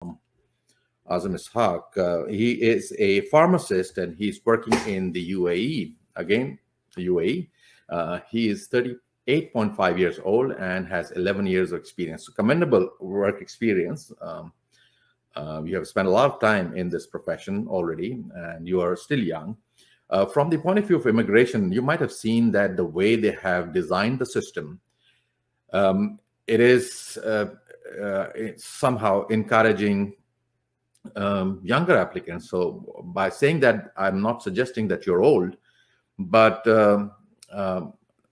Azam Ishaq. He is a pharmacist and he's working in the UAE. Again, the UAE. He is 38.5 years old and has 11 years of experience. So commendable work experience. You have spent a lot of time in this profession already, and you are still young. From the point of view of immigration, you might have seen that the way they have designed the system, it is it's somehow encouraging younger applicants. So by saying that, I'm not suggesting that you're old, but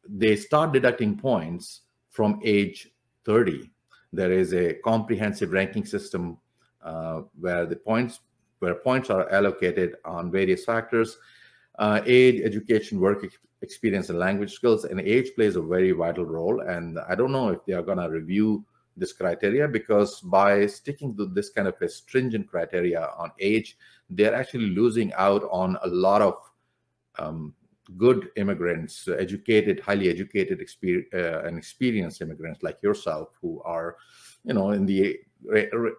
they start deducting points from age 30. There is a comprehensive ranking system where points are allocated on various factors. Age, education, work experience, and language skills, and age plays a very vital role. And I don't know if they are going to review this criteria, because by sticking to this kind of a stringent criteria on age, they're actually losing out on a lot of good immigrants, educated, highly educated, and experienced immigrants like yourself, who are, in the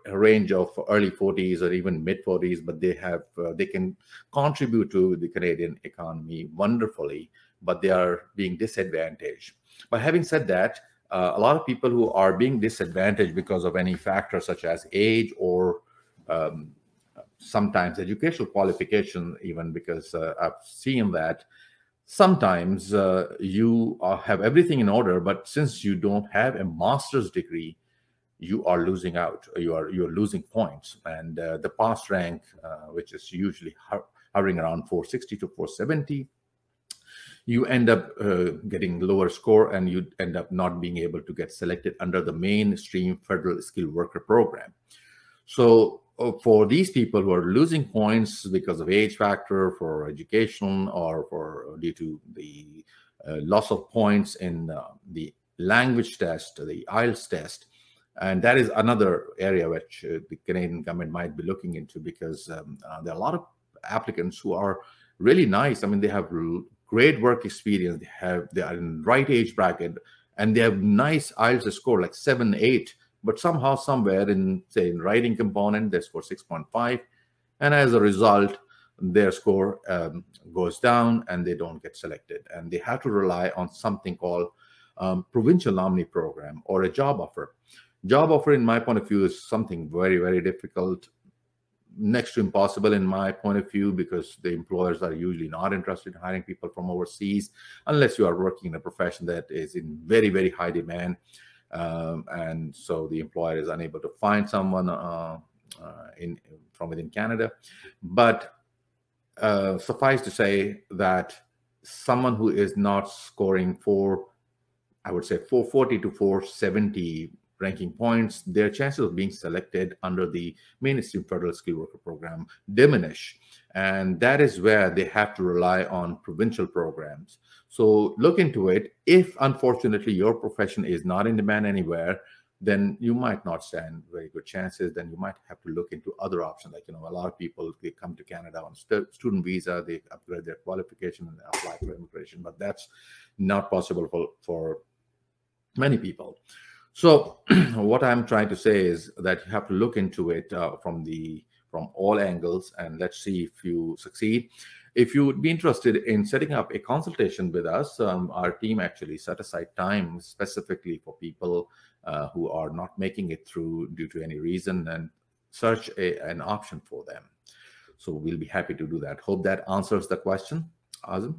range of early 40s or even mid 40s, but they can contribute to the Canadian economy wonderfully, but they are being disadvantaged. But having said that, a lot of people who are being disadvantaged because of any factor such as age or sometimes educational qualification, even, because I've seen that sometimes you have everything in order, but since you don't have a master's degree, you are losing out. You're losing points, and the pass rank, which is usually hovering around 460 to 470, you end up getting lower score, and you end up not being able to get selected under the mainstream federal skilled worker program. So for these people who are losing points because of age factor, for education, or due to the loss of points in the language test, the IELTS test, and that is another area which the Canadian government might be looking into, because there are a lot of applicants who are really nice. I mean, they have great work experience. They are in the right age bracket, and they have nice IELTS score like 7, 8. But somehow, somewhere in, say, in writing component, they score 6.5, and as a result, their score goes down, and they don't get selected, and they have to rely on something called provincial nominee program or a job offer. Job offer, in my point of view, is something very, very difficult, next to impossible in my point of view, because the employers are usually not interested in hiring people from overseas unless you are working in a profession that is in very, very high demand. And so the employer is unable to find someone from within Canada. But suffice to say that someone who is not scoring I would say 440 to 470 ranking points, their chances of being selected under the mainstream federal skilled worker program diminish. And that is where they have to rely on provincial programs. So look into it. If, unfortunately, your profession is not in demand anywhere, then you might not stand very good chances. Then you might have to look into other options. Like, a lot of people, they come to Canada on student visa, they upgrade their qualification and they apply for immigration, but that's not possible for many people. So what I'm trying to say is that you have to look into it from all angles, and let's see if you succeed. If you would be interested in setting up a consultation with us, our team actually set aside time specifically for people who are not making it through due to any reason, and search an option for them. So we'll be happy to do that. Hope that answers the question, Azam.